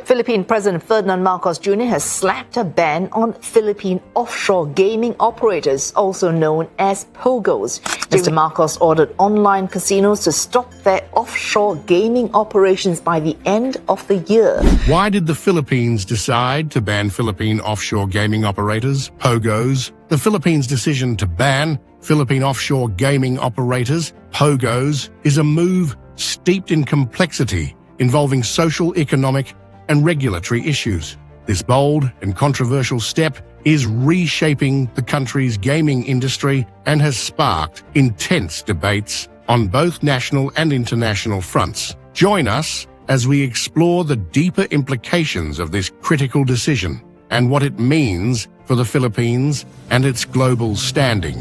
Philippine President Ferdinand Marcos Jr. has slapped a ban on Philippine offshore gaming operators, also known as POGOs. Mr. Marcos ordered online casinos to stop their offshore gaming operations by the end of the year. Why did the Philippines decide to ban Philippine offshore gaming operators, POGOs? The Philippines' decision to ban Philippine offshore gaming operators, POGOs, is a move steeped in complexity involving social, economic, and regulatory issues. This bold and controversial step is reshaping the country's gaming industry and has sparked intense debates on both national and international fronts. Join us as we explore the deeper implications of this critical decision and what it means for the Philippines and its global standing.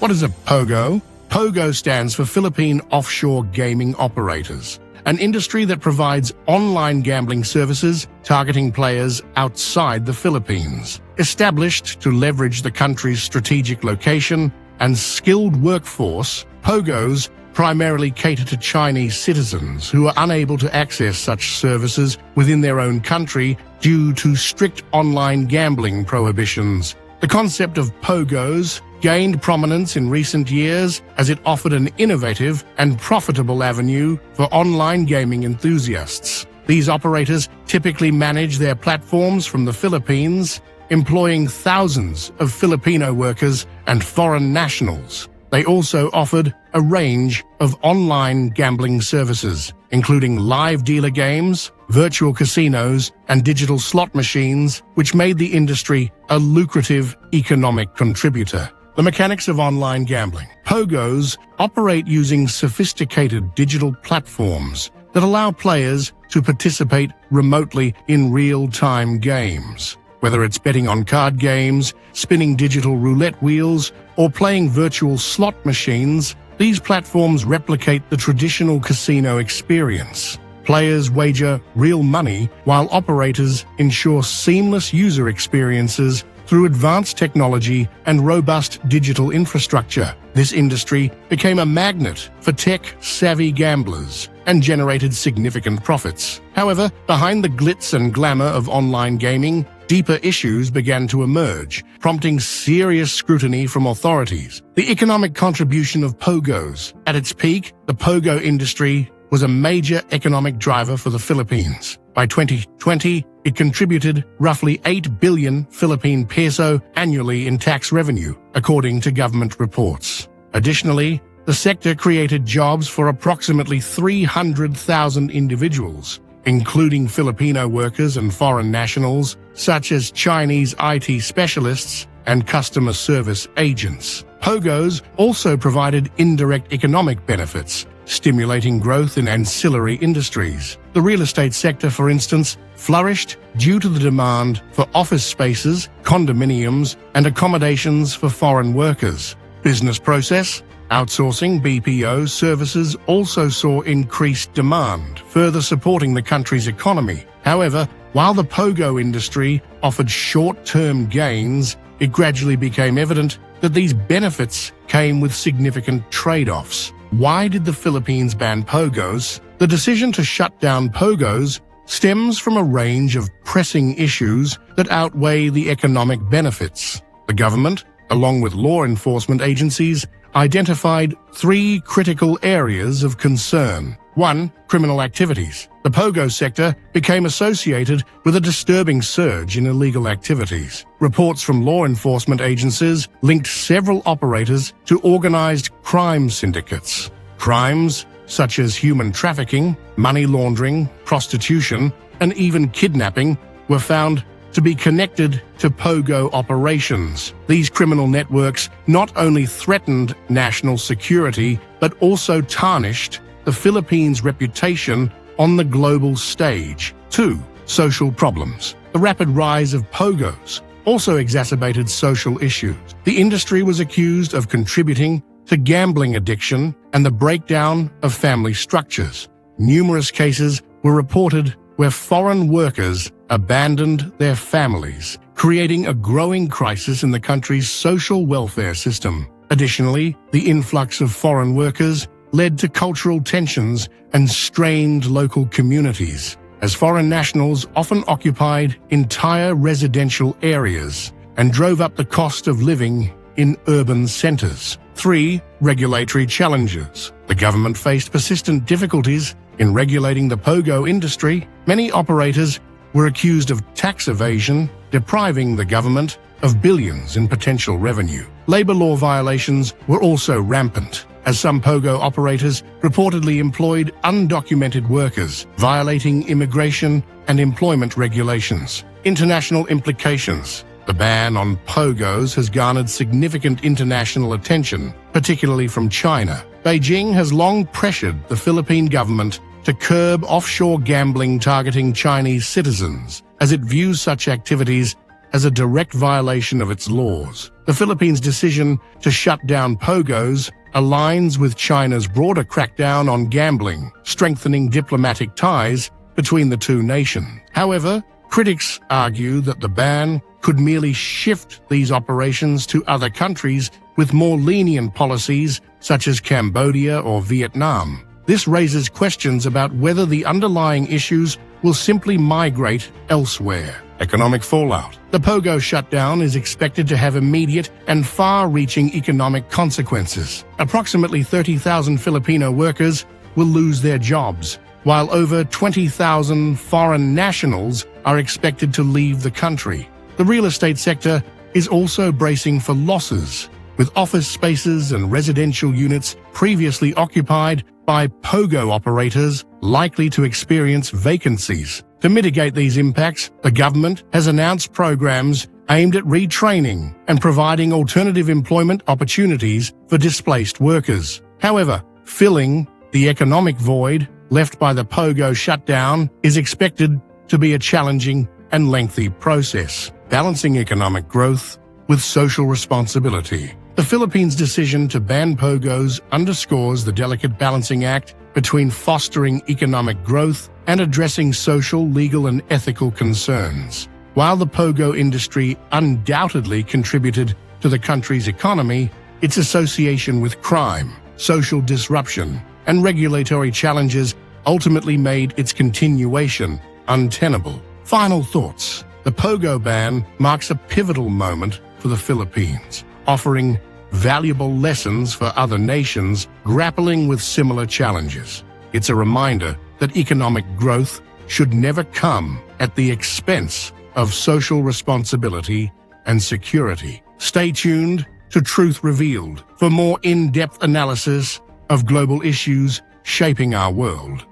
What is a POGO? POGO stands for Philippine Offshore Gaming Operators, an industry that provides online gambling services targeting players outside the Philippines. Established to leverage the country's strategic location and skilled workforce, POGOs primarily cater to Chinese citizens who are unable to access such services within their own country due to strict online gambling prohibitions. The concept of POGOs gained prominence in recent years as it offered an innovative and profitable avenue for online gaming enthusiasts. These operators typically manage their platforms from the Philippines, employing thousands of Filipino workers and foreign nationals. They also offered a range of online gambling services, including live dealer games, virtual casinos, and digital slot machines, which made the industry a lucrative economic contributor. The mechanics of online gambling. POGOs operate using sophisticated digital platforms that allow players to participate remotely in real-time games. Whether it's betting on card games, spinning digital roulette wheels, or playing virtual slot machines, these platforms replicate the traditional casino experience. Players wager real money, while operators ensure seamless user experiences through advanced technology and robust digital infrastructure. This industry became a magnet for tech-savvy gamblers and generated significant profits. However, behind the glitz and glamour of online gaming, deeper issues began to emerge, prompting serious scrutiny from authorities. The economic contribution of POGOs. At its peak, the POGO industry was a major economic driver for the Philippines. By 2020, it contributed roughly 8 billion Philippine peso annually in tax revenue, according to government reports. Additionally, the sector created jobs for approximately 300,000 individuals, including Filipino workers and foreign nationals, such as Chinese IT specialists and customer service agents. POGOs also provided indirect economic benefits, stimulating growth in ancillary industries. The real estate sector, for instance, flourished due to the demand for office spaces, condominiums, and accommodations for foreign workers. Business process outsourcing BPO services also saw increased demand, further supporting the country's economy. However, while the POGO industry offered short-term gains, it gradually became evident that these benefits came with significant trade-offs. Why did the Philippines ban POGOs? The decision to shut down POGOs stems from a range of pressing issues that outweigh the economic benefits. The government, along with law enforcement agencies, identified 3 critical areas of concern. 1. Criminal activities. The POGO sector became associated with a disturbing surge in illegal activities. Reports from law enforcement agencies linked several operators to organized crime syndicates. Crimes such as human trafficking, money laundering, prostitution, and even kidnapping were found to be connected to POGO operations. These criminal networks not only threatened national security, but also tarnished the Philippines' reputation on the global stage. 2. Social problems. The rapid rise of POGOs also exacerbated social issues. The industry was accused of contributing to gambling addiction and the breakdown of family structures. Numerous cases were reported where foreign workers abandoned their families, creating a growing crisis in the country's social welfare system. Additionally, the influx of foreign workers led to cultural tensions and strained local communities, as foreign nationals often occupied entire residential areas and drove up the cost of living in urban centers. 3. Regulatory challenges. The government faced persistent difficulties in regulating the POGO industry. Many operators were accused of tax evasion, depriving the government of billions in potential revenue. Labor law violations were also rampant, as some POGO operators reportedly employed undocumented workers, violating immigration and employment regulations. International implications. The ban on POGOs has garnered significant international attention, particularly from China. Beijing has long pressured the Philippine government to curb offshore gambling targeting Chinese citizens, as it views such activities as a direct violation of its laws. The Philippines' decision to shut down POGOs aligns with China's broader crackdown on gambling, strengthening diplomatic ties between the two nations. However, critics argue that the ban could merely shift these operations to other countries with more lenient policies such as Cambodia or Vietnam. This raises questions about whether the underlying issues will simply migrate elsewhere. Economic fallout. The POGO shutdown is expected to have immediate and far-reaching economic consequences. Approximately 30,000 Filipino workers will lose their jobs, while over 20,000 foreign nationals are expected to leave the country. The real estate sector is also bracing for losses, with office spaces and residential units previously occupied by POGO operators likely to experience vacancies. To mitigate these impacts, the government has announced programs aimed at retraining and providing alternative employment opportunities for displaced workers. However, filling the economic void left by the POGO shutdown is expected to be a challenging and lengthy process, balancing economic growth with social responsibility. The Philippines' decision to ban POGOs underscores the delicate balancing act between fostering economic growth and addressing social, legal, and ethical concerns. While the POGO industry undoubtedly contributed to the country's economy, its association with crime, social disruption, and regulatory challenges ultimately made its continuation untenable. Final thoughts. The POGO ban marks a pivotal moment for the Philippines, offering valuable lessons for other nations grappling with similar challenges. It's a reminder that economic growth should never come at the expense of social responsibility and security. Stay tuned to Truth Revealed for more in-depth analysis of global issues shaping our world.